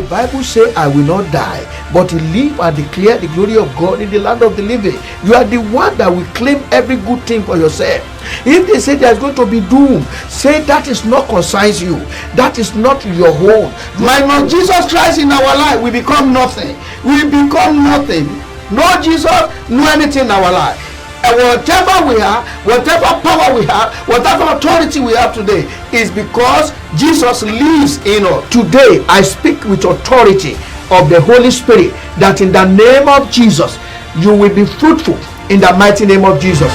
the Bible says, I will not die, but live and declare the glory of God in the land of the living. You are the one that will claim every good thing for yourself. If they say there's going to be doom, say that is not concerns you. That is not your own. Minus Jesus Christ in our life, we become nothing. We become nothing. No Jesus, no anything in our life. And whatever we are, whatever power we have, whatever authority we have today is because Jesus lives in us. Today, I speak with authority of the Holy Spirit that in the name of Jesus, you will be fruitful in the mighty name of Jesus.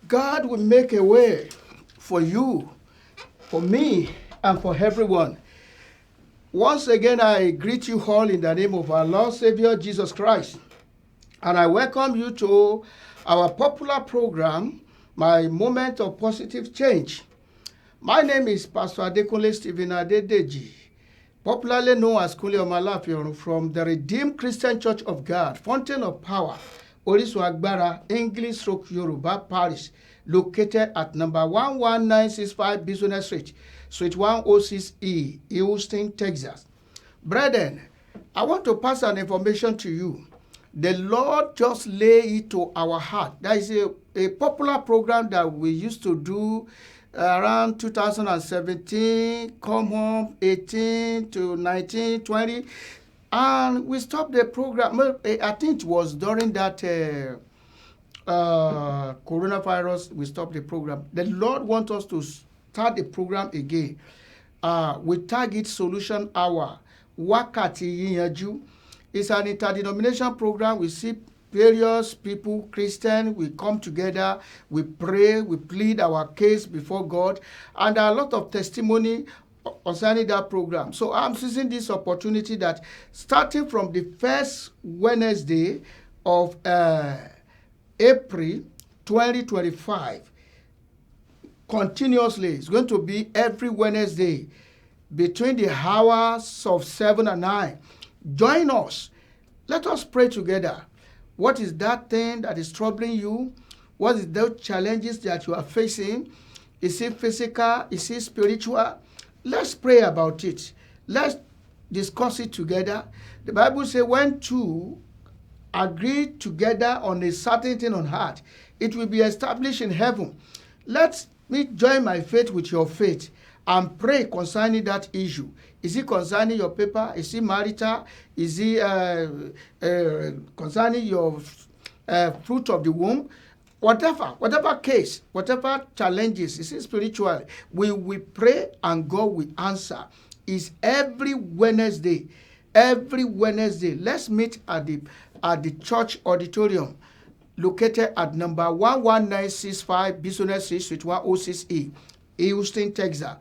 God will make a way for you, for me, and for everyone. Once again, I greet you all in the name of our Lord Savior Jesus Christ. And I welcome you to our popular program, My Moment of Positive Change. My name is Pastor Kunle Stephen Adedeji, popularly known as Kunle Omo Alaafin Orun, from the Redeemed Christian Church of God, Fountain of Power, Orisun Agbara, English/Yoruba Parish, located at number 11965 Business Street, Suite 106E, Houston, Texas. Brethren, I want to pass an information to you. The Lord just lay it to our heart. There is a popular program that we used to do around 2017, come home 18 to 19, 20. And we stopped the program. I think it was during that coronavirus, we stopped the program. The Lord wants us to start the program again. We target Solution Hour. Wakati Yiyanju. It's an interdenomination program. We see various people, Christian, we come together, we pray, we plead our case before God, and there are a lot of testimony concerning that program. So I'm seizing this opportunity that starting from the first Wednesday of April 2025, continuously, it's going to be every Wednesday between the hours of 7 and 9. Join us. Let us pray together. What is that thing that is troubling you? What is those challenges that you are facing? Is it physical? Is it spiritual? Let's pray about it. Let's discuss it together. The Bible says when two agree together on a certain thing on earth, it will be established in heaven. Let me join my faith with your faith and pray concerning that issue. Is it concerning your paper? Is it marital? Is it concerning your fruit of the womb? Whatever case, whatever challenges, is it spiritual? We pray and God will answer. It's every Wednesday. Every Wednesday. Let's meet at the church auditorium located at number 11965 Business Street, Suite 106E, Houston, Texas.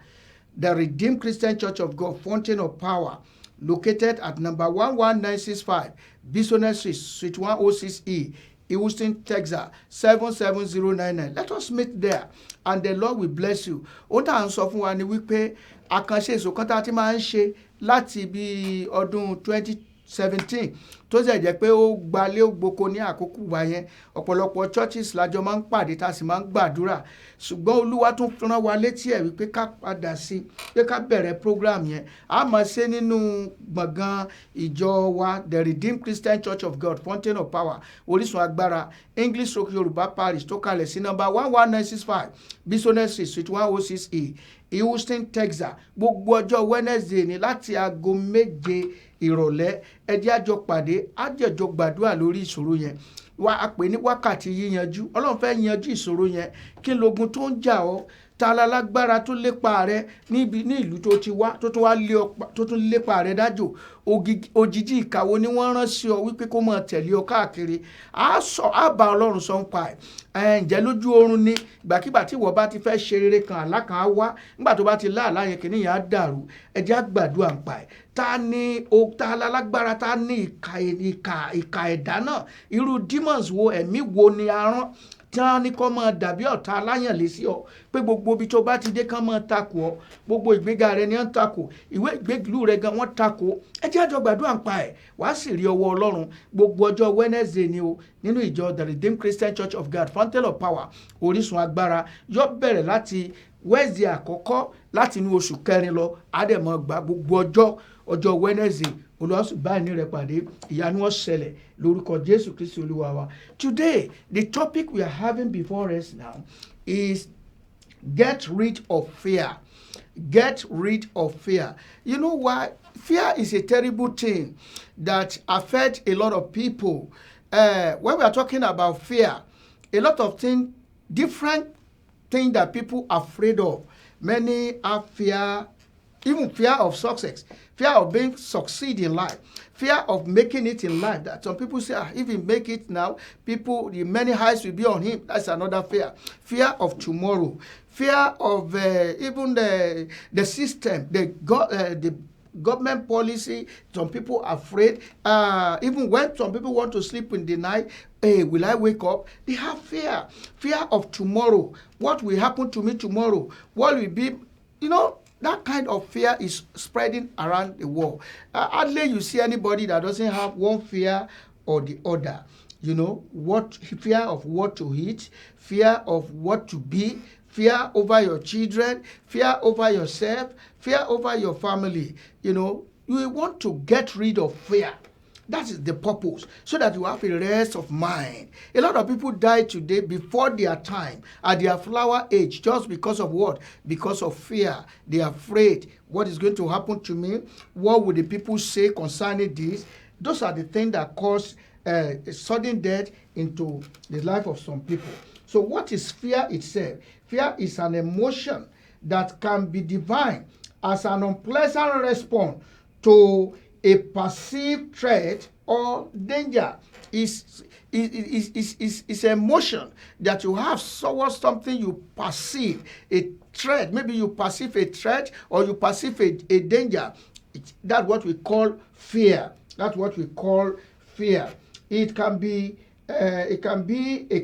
The Redeemed Christian Church of God, Fountain of Power, located at number 11965 Business Street, Suite 106E, Houston, Texas 77099. Let us meet there and the Lord will bless you. Ohun tá à ń sọ fún wa ni wípé àkànṣe èso kan tá a ti máa ń ṣe láti bí ọdún 2017 tó sì jẹ́ pé ó gbalé ó gboko ní àkókò wa yẹn. Ọ̀pọ̀lọpọ̀ churches lájọ máa ń pàdé tá a sì máa ń gbàdúrà, ṣùgbọ́n Olúwa tún rán wa létí ẹ̀ wípé ká padà sí pé ká bẹ̀rẹ̀ program yẹn. A máa ṣe nínú gbọ̀ngàn ìjọ wa The Redeemed Christian Church of God, Fountain of Power, Orísun Agbára, English stroke Yorùbá Parish tó kalẹ̀ sí number 11965 Business Street, Suite 106E, Houston, Texas. Gbogbo ọjọ́ Wednesday ni láti aago 7 ìrọ̀lẹ́. Ẹ jẹ́ a jọ pàdé, a jẹ́ jọ gbàdúrà lórí ìṣòro yẹn. Wa a pè ní wákàtí yíyanjú. Ọlọ́run fẹ́ yanjú ìṣòro yẹn. Kí lógun tó ń jà ọ́? Ta la lágbára tó lépa rẹ ní ìlú tó ti wá tó tún lépa rẹ dájò? Òjìji ìkàwọ́ ni wọ́n rán sí ọ wípé kó máa tẹ̀lé ọ káàkiri. A bá Ọlọ́run sọ ń pa ẹ̀. Ǹjẹ́ lójú oorun ni ìgbàkigbà tí ìwọ bá ti fẹ́ ṣe rere kan àlá kan á wá, nígbà tó bá ti láàlá yẹn kìíní yẹn á dàrú. Ẹ jẹ́ á gbàdúrà ń pa ẹ̀. Ta la lágbára, ta ní ìkà ẹ̀dá náà? Irú demons wo, ẹ̀mí wo ni a rán tí wọ́n ní kó máa dàbí ọ̀tá aláyànlé sí ọ, pé gbogbo ibi tó bá ti dé kán máa takò ọ, gbogbo ìgbéga rẹ ni wọ́n ń takò, ìwé ìgbélú rẹ gan wọ́n takò. Ẹ jẹ́ àjọ gbàdúrà ń pa ẹ̀, wàá sì rí ọwọ́ Ọlọ́run. Gbogbo ọjọ́ Wednesday ni o nínú ìjọ The Redeemed Christian Church of God, Fountain of Power, Orísun Agbára. Yóò bẹ̀rẹ̀ láti Wednesday àkọ́kọ́ láti inú oṣù kẹrin lọ. Àdèmọ̀ gbà gbogbo ọjọ́ Wednesday. Olúwa sì bá ẹni rẹ̀ pàdé, ìyanu ó ṣẹlẹ̀ lórúkọ Jésù Kristi Olúwa wa. Today, the topic we are having before us now is get rid of fear. Get rid of fear. You know why? Fear is a terrible thing that affects a lot of people. When we are talking about fear, a lot of things, different things that people are afraid of. Many have fear, even fear of success, fear of being succeed in life, fear of making it in life. That some people say, if he make it now, the many eyes will be on him. That's another fear. Fear of tomorrow, fear of even the system, the government policy. Some people are afraid. Even when some people want to sleep in the night, hey, will I wake up? They have fear. Fear of tomorrow. What will happen to me tomorrow? What will be, that kind of fear is spreading around the world. Hardly you see anybody that doesn't have one fear or the other. Fear of what to eat, fear of what to be, fear over your children, fear over yourself, fear over your family. You want to get rid of fear. That is the purpose, so that you have a rest of mind. A lot of people die today before their time, at their flower age, just because of what? Because of fear. They are afraid. What is going to happen to me? What will the people say concerning this? Those are the things that cause a sudden death into the life of some people. So what is fear itself? Fear is an emotion that can be defined as an unpleasant response to a perceived threat or danger. Is emotion that you have towards something you perceive, a threat. Maybe you perceive a threat or you perceive a danger. That's what we call fear. That's what we call fear. It can be a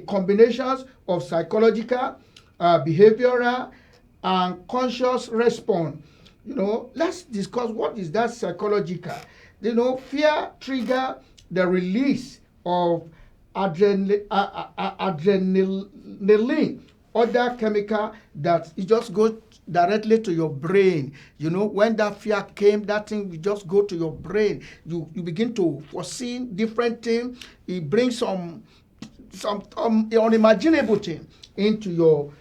combination of psychological, behavioral, and conscious response. Let's discuss what is that psychological. Fear trigger the release of adrenaline, other chemical that it just goes directly to your brain. When that fear came, that thing will just go to your brain. You begin to foresee different things. It brings some unimaginable thing into your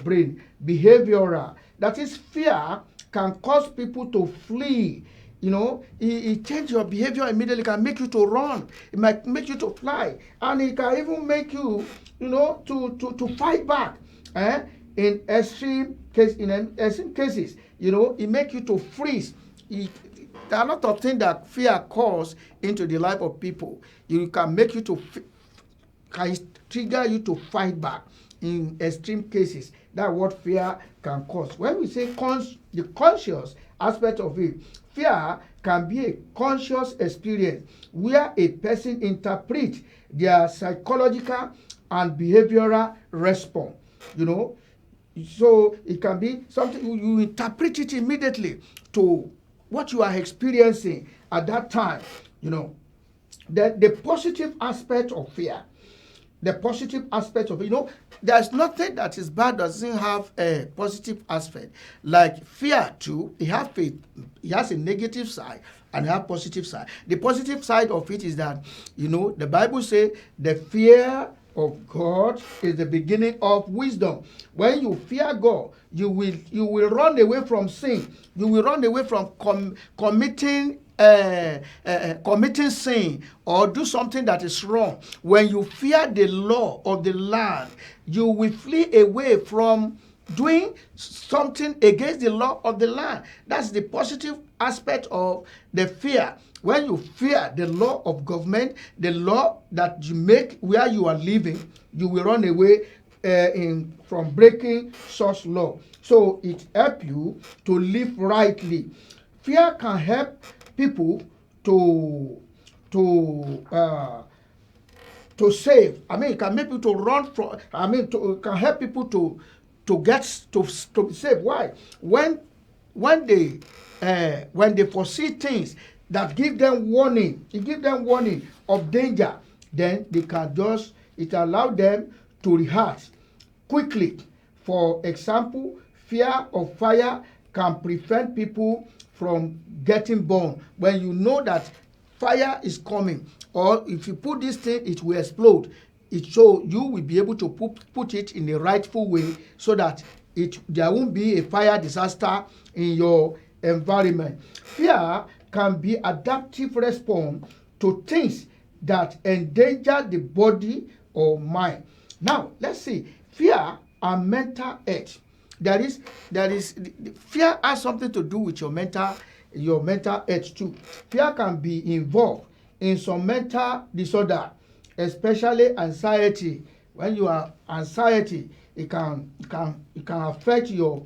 brain. Behavioral, that is fear can cause people to flee. It changes your behavior immediately. It can make you to run. It might make you to fly. And it can even make you, to fight back. In extreme cases, it makes you to freeze. There are a lot of things that fear causes into the life of people. It can make you can trigger you to fight back in extreme cases. That's what fear can cause. When we say the conscious aspect of it. Fear can be a conscious experience where a person interprets their psychological and behavioral response. You know, so it can be something you interpret it immediately to what you are experiencing at that time. You know, the positive aspect of fear, the positive aspect of it. You know, there's nothing that is bad that doesn't have a positive aspect. Like fear too, it has a negative side and have positive side. The positive side of it is that, you know, the Bible says the fear of God is the beginning of wisdom. When you fear God, you will run away from sin. You will run away from committing sin or do something that is wrong. When you fear the law of the land, you will flee away from doing something against the law of the land. That's the positive aspect of the fear. When you fear the law of government, the law that you make where you are living, you will run away from breaking such law. So it helps you to live rightly. Fear can help people to save. I mean, it can make people to run from. I mean, it can help people to get to be saved. Why? When they foresee things that give them warning, it gives them warning of danger, then they can just, it allow them to react quickly. For example, fear of fire can prevent people from getting burned. When you know that fire is coming, or if you put this thing, it will explode. So you will be able to put it in the rightful way so that there won't be a fire disaster in your environment. Fear can be adaptive response to things that endanger the body or mind. Now, let's see. Fear and mental health. Fear has something to do with your mental health too. Fear can be involved in some mental disorder, especially anxiety. When you are anxiety, it can affect you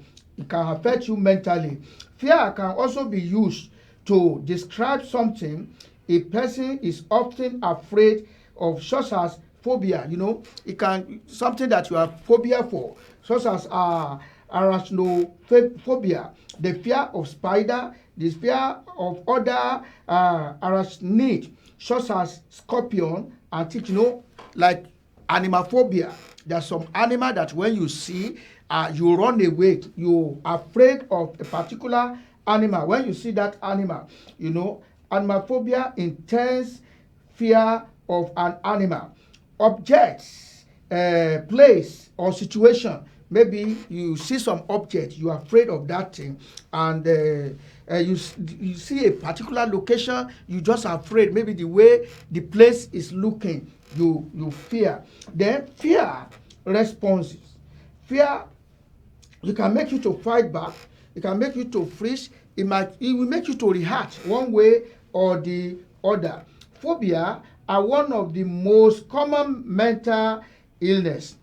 mentally. Fear can also be used to describe something a person is often afraid of, such as phobia. You know, it can something that you have phobia for, such as arachnophobia, the fear of spider, the fear of other arachnid, such as scorpion and tick. You know, like animal phobia. There's some animal that when you see, you run away. You are afraid of a particular animal. When you see that animal, you know, animal phobia, intense fear of an animal, objects, place, or situation. Maybe you see some object, you are afraid of that thing, and you see a particular location, you just afraid. Maybe the way the place is looking, you fear. Then fear responses. Fear, it can make you to fight back. It can make you to freeze. It will make you to react one way or the other. Phobia are one of the most common mental illness.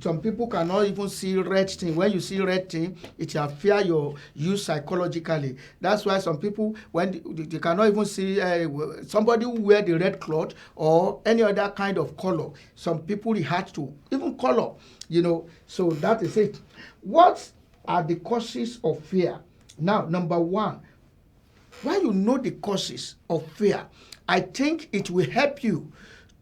Some people cannot even see red thing. When you see red thing, it will fear you psychologically. That's why some people, when they cannot even see somebody who wear the red cloth or any other kind of color, some people react to even color. You know, so that is it. What are the causes of fear? Now, number one, when you know the causes of fear, I think it will help you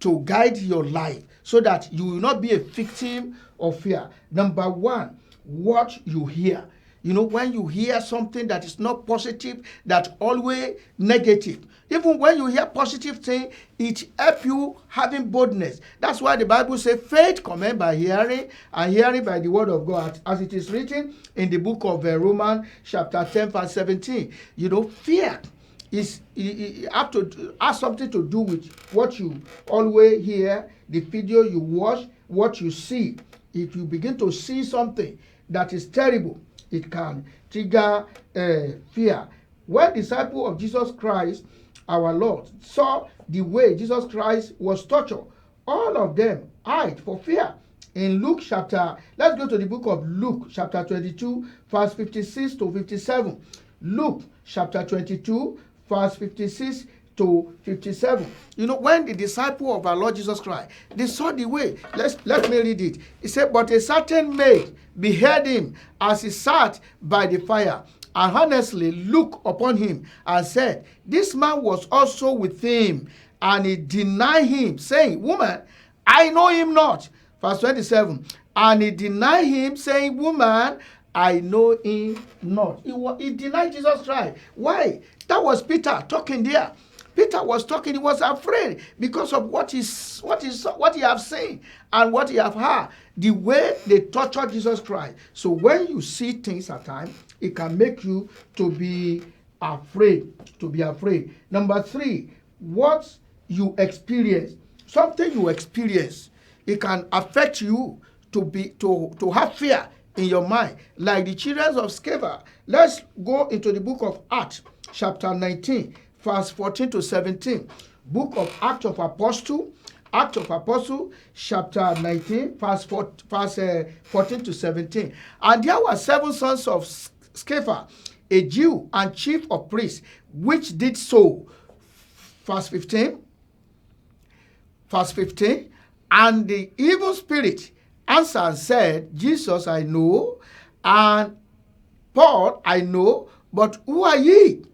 to guide your life so that you will not be a victim of fear. Number one, what you hear. You know, when you hear something that is not positive, that's always negative. Even when you hear positive thing, it helps you having boldness. That's why the Bible says faith cometh by hearing, and hearing by the word of God, as it is written in the book of Romans chapter 10 verse 17. You know, fear has something to do with what you always hear, the video you watch, what you see. If you begin to see something that is terrible, it can trigger fear. When disciples of Jesus Christ, our Lord, saw the way Jesus Christ was tortured, all of them hid for fear. In Luke chapter, let's go to the book of Luke chapter 22, verse 56 to 57. Luke chapter 22, verse 56 to 57. You know, when the disciple of our Lord Jesus Christ, they saw the way. Let me read it. He said, but a certain maid beheld him as he sat by the fire, and honestly looked upon him and said, this man was also with him. And he denied him, saying, woman, I know him not. Verse 27. And he denied him, saying, woman, I know him not. He denied Jesus Christ. Why? That was Peter talking there. Peter was talking. He was afraid because of what he have seen and what he have heard. The way they tortured Jesus Christ. So when you see things at times, it can make you to be afraid. To be afraid. Number 3, what you experience. Something you experience, it can affect you to have fear in your mind, like the children of Sceva. Let's go into the book of Acts, chapter 19, verse 14 to 17. Book of Acts of Apostle, chapter 19, verse 14 to 17. And there were 7 sons of Sceva, a Jew and chief of priests, which did so. Verse 15. And the evil spirit answered and said, Jesus I know, and Paul I know, but who are ye?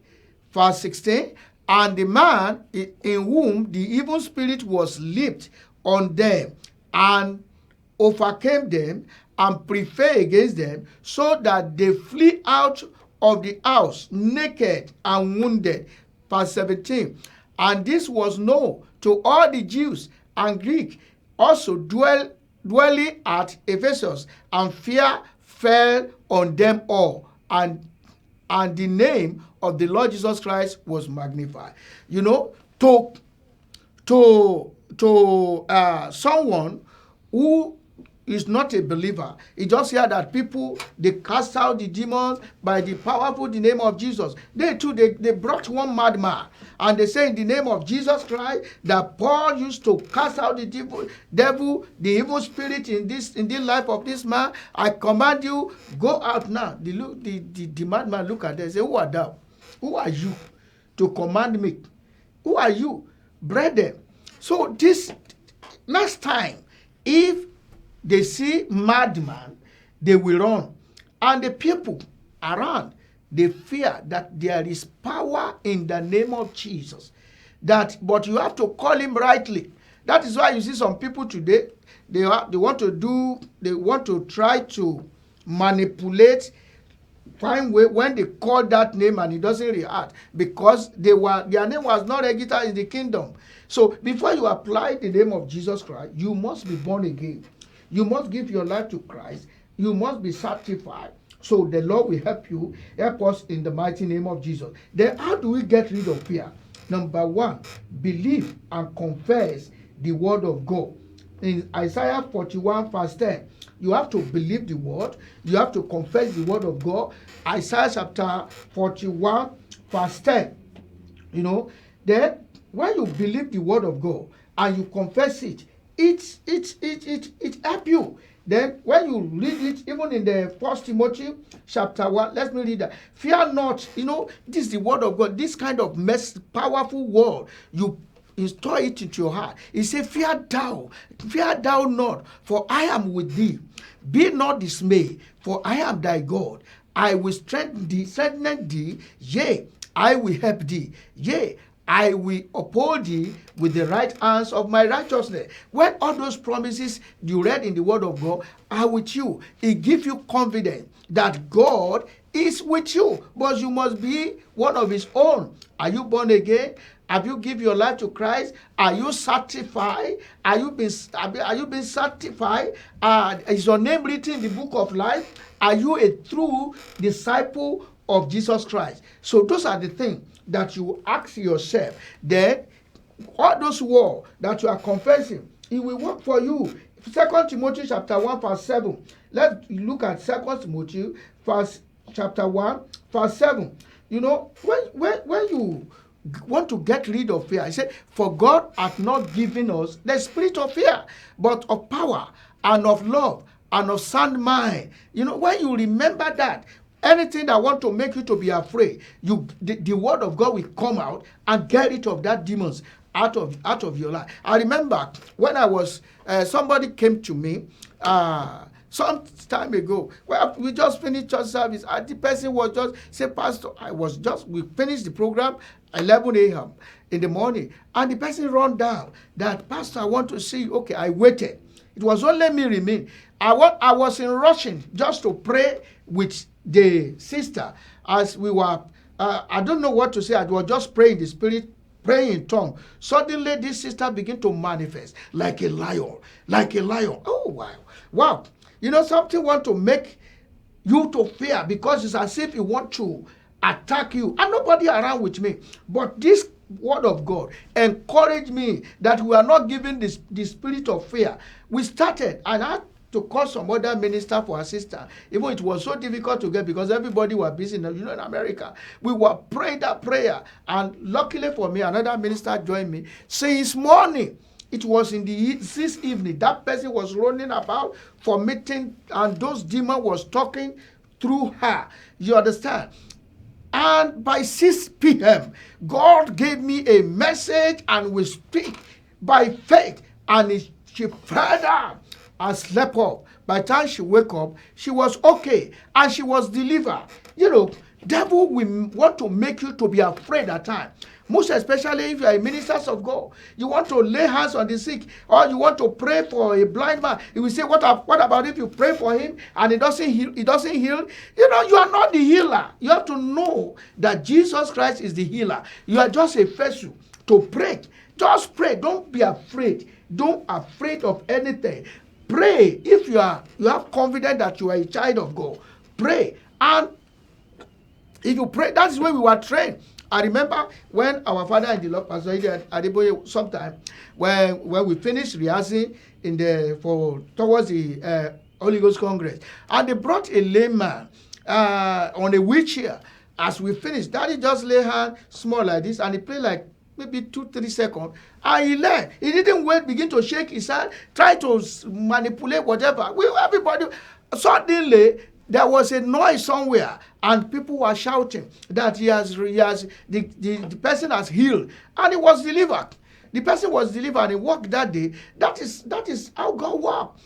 Verse 16. And the man in whom the evil spirit was leaped on them and overcame them and prevailed against them, so that they flee out of the house naked and wounded. Verse 17. And this was known to all the Jews and Greeks also dwelling at Ephesus, and fear fell on them all, and the name of the Lord Jesus Christ was magnified. You know, to someone who is not a believer, he just hear that people, they cast out the demons by the powerful the name of Jesus. They too, they brought one madman, and they say in the name of Jesus Christ that Paul used to cast out the devil, the evil spirit in the life of this man. I command you, go out now. The madman look at them and say, who are thou? Who are you to command me? Who are you? Brethren. So this next time, if they see madman, they will run. And the people around, they fear that there is power in the name of Jesus. But you have to call him rightly. That is why you see some people today, they want to try to manipulate, find way when they call that name and it doesn't react, because their name was not registered in the kingdom. So before you apply the name of Jesus Christ, you must be born again. You must give your life to Christ. You must be sanctified. So the Lord will help us in the mighty name of Jesus. Then how do we get rid of fear? Number 1, believe and confess the word of God. In Isaiah 41 verse 10, you have to believe the word. You have to confess the word of God. Isaiah chapter 41 verse 10. You know, then when you believe the word of God and you confess it, it help you. Then when you read it, even in the 1 Timothy chapter 1, let me read that. Fear not. You know, this is the word of God. This kind of powerful word, you install it into your heart. He said, fear thou not, for I am with thee. Be not dismayed, for I am thy God. I will strengthen thee, yea, I will help thee, yea, I will uphold thee with the right hands of my righteousness. When all those promises you read in the word of God are with you, it gives you confidence that God is with you. But you must be one of his own. Are you born again? Have you given your life to Christ? Are you sanctified? Are you been sanctified? Is your name written in the book of life? Are you a true disciple of Jesus Christ? So those are the things that you ask yourself. Then all those words that you are confessing, it will work for you. 2 Timothy chapter 1 verse 7. Let's look at 2 Timothy chapter 1 verse 7. You know, when you want to get rid of fear, I said, for God hath not given us the spirit of fear, but of power and of love and of sound mind. When you remember that, anything that want to make you to be afraid, the word of God will come out and get rid of that demons out of your life. I remember when I was somebody came to me some time ago. Well, we just finished church service, and the person was just say, Pastor, we finished the program 11 a.m. in the morning, and the person run down that, Pastor, I want to see you. Okay, I waited. It was only me remain. I was in rushing just to pray with the sister as we were. I don't know what to say. I was just praying in the spirit, praying in tongue. Suddenly, this sister began to manifest like a lion, like a lion. Oh wow, wow! Something want to make you to fear, because it's as if it want to attack you, and nobody around with me. But this word of God encouraged me that we are not given the spirit of fear. We started, and I had to call some other minister for assistance. Even it was so difficult to get, because everybody was busy. In America, we were praying that prayer, and luckily for me, another minister joined me. Since morning, it was in this evening, that person was running about for meeting, and those demons was talking through her. You understand? And by 6 p.m., God gave me a message, and we speak by faith. And she fell down and slept up. By the time she woke up, she was okay, and she was delivered. Devil will want to make you to be afraid at times. Most especially if you are a minister of God. You want to lay hands on the sick, or you want to pray for a blind man. He will say, what about if you pray for him and he doesn't heal? He doesn't heal. You are not the healer. You have to know that Jesus Christ is the healer. You are just a vessel to pray. Just pray. Don't be afraid. Don't afraid of anything. Pray. If you have confidence that you are a child of God, pray. And if you pray, that's when we were trained. I remember when our father in the Lord, Pastor Adeboye, sometime when we finished rehearsing towards the Holy Ghost Congress, and they brought a lame man on a wheelchair. As we finished, Daddy just lay hand small like this, and he played like maybe 2-3 seconds, and he left. He didn't wait, begin to shake his hand, try to manipulate whatever. Everybody, suddenly there was a noise somewhere, and people were shouting that the person has healed, and he was delivered. The person was delivered, and he walked that day. That is how God works.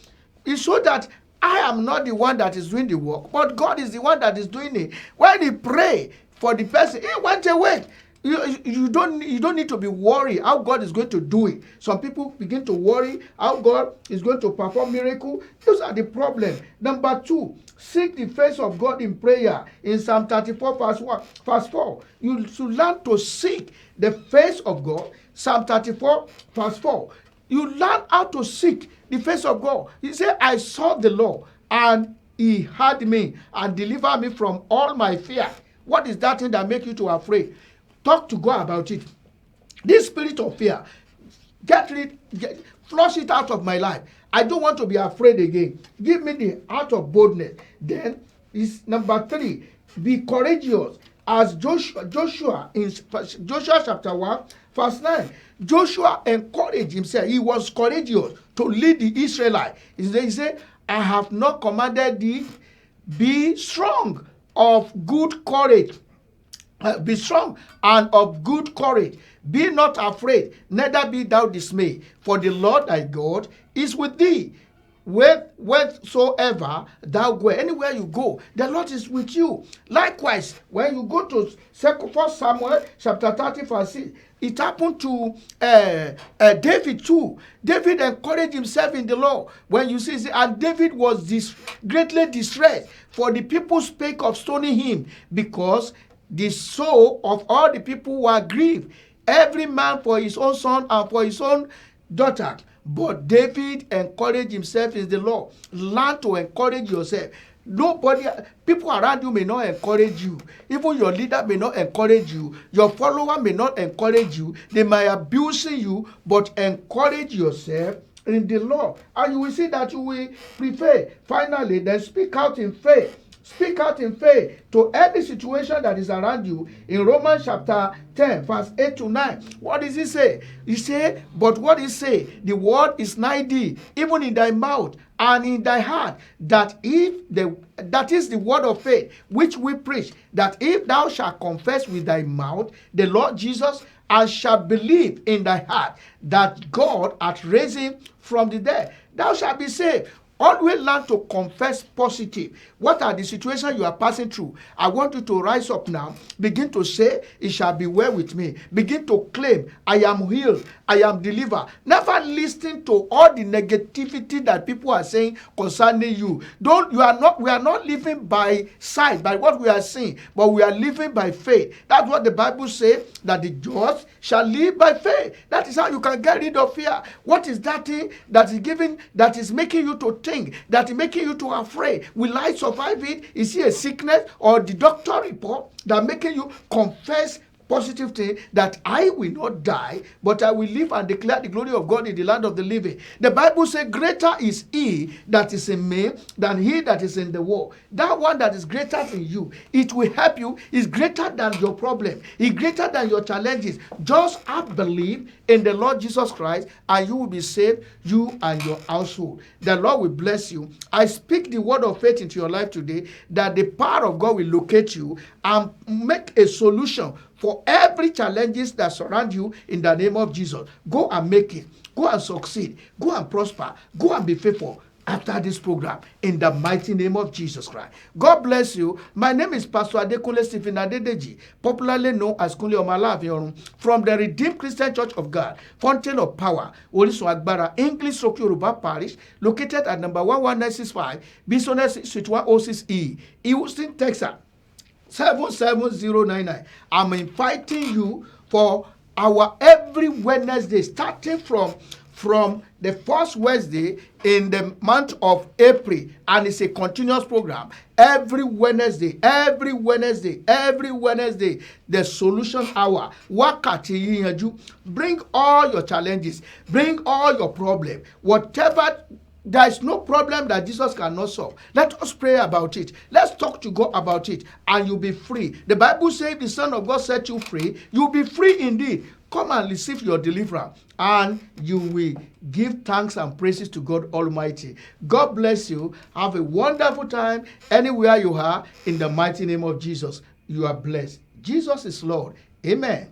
It showed that I am not the one that is doing the work, but God is the one that is doing it. When he prayed for the person, he went away. You don't need to be worried how God is going to do it. Some people begin to worry how God is going to perform miracle. Those are the problem. Number 2, seek the face of God in prayer. In Psalm 34 verse 4, you should learn to seek the face of God. Psalm 34 verse 4, you learn how to seek the face of God. He said, I sought the Lord, and he heard me and delivered me from all my fear. What is that thing that make you to afraid? Talk to God about it. This spirit of fear, flush it out of my life. I don't want to be afraid again. Give me the heart of boldness. Then is number 3, be courageous. As Joshua in Joshua chapter 1 verse 9, Joshua encouraged himself. He was courageous to lead the Israelites. He said, I have not commanded thee, be strong of good courage. Be strong and of good courage. Be not afraid, neither be thou dismayed. For the Lord thy God is with thee, wheresoever thou go. Anywhere you go, the Lord is with you. Likewise, when you go to 1 Samuel chapter 30 verse 6, it happened to David too. David encouraged himself in the Lord. When you see, and David was greatly distressed, for the people spake of stoning him, because the soul of all the people were grieved, every man for his own son and for his own daughter. But David encouraged himself in the Lord. Learn to encourage yourself. People around you may not encourage you. Even your leader may not encourage you. Your follower may not encourage you. They might abuse you, but encourage yourself in the Lord. And you will see that you will prevail. Finally, then speak out in faith. Speak out in faith to any situation that is around you. In Romans chapter 10, verse 8 to 9. What does he say? He say, but what he say? The word is nigh thee, even in thy mouth and in thy heart, that is the word of faith which we preach, that if thou shalt confess with thy mouth the Lord Jesus, and shalt believe in thy heart that God hath raised him from the dead, thou shalt be saved. Always learn to confess positive. What are the situations you are passing through? I want you to rise up now. Begin to say, it shall be well with me. Begin to claim, I am healed, I am delivered. Never listen to all the negativity that people are saying concerning you. We are not living by sight, by what we are seeing, but we are living by faith. That's what the Bible says, that the just shall live by faith. That is how you can get rid of fear. What is that thing that is making you to think, that is making you to afraid? Will I survive it? Is it a sickness or the doctor report that making you confess positive thing, that I will not die, but I will live and declare the glory of God in the land of the living? The Bible says, greater is he that is in me than he that is in the world. That one that is greater than you, it will help you, is greater than your problem, is greater than your challenges. Just have belief in the Lord Jesus Christ, and you will be saved, you and your household. The Lord will bless you. I speak the word of faith into your life today, that the power of God will locate you and make a solution for every challenges that surround you in the name of Jesus. Go and make it. Go and succeed. Go and prosper. Go and be faithful after this program in the mighty name of Jesus Christ. God bless you. My name is Pastor Adekunle Stephen Adedeji, popularly known as Kunle Omo Alaafin Orun, from the Redeemed Christian Church of God, Fountain of Power, Orisun Agbara, English Yoruba Parish, located at number 11965, Business Suite 106E, Houston, Texas 77099. I'm inviting you for our every Wednesday, starting from the first Wednesday in the month of April, and it's a continuous program. Every Wednesday, the solution hour. Wakati yiyanju. Bring all your challenges, bring all your problems, whatever. There is no problem that Jesus cannot solve. Let us pray about it. Let's talk to God about it, and you'll be free. The Bible says, if the Son of God set you free, you'll be free indeed. Come and receive your deliverance, and you will give thanks and praises to God Almighty. God bless you. Have a wonderful time anywhere you are. In the mighty name of Jesus, you are blessed. Jesus is Lord. Amen.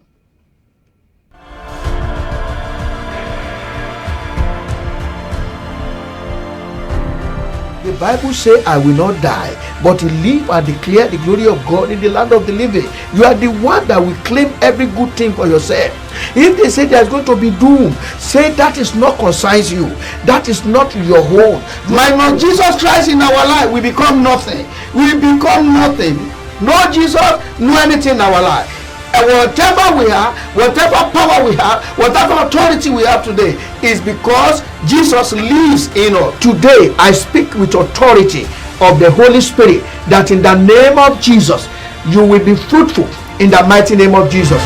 The Bible says, I will not die, but live and declare the glory of God in the land of the living. You are the one that will claim every good thing for yourself. If they say there's going to be doom, say that is not concerns you. That is not your own. My Jesus Christ in our life, we become nothing. We become nothing. No Jesus, no anything in our life. And whatever we are, whatever power we have, whatever authority we have today, is because Jesus lives in us. Today, I speak with authority of the Holy Spirit, that in the name of Jesus, you will be fruitful in the mighty name of Jesus.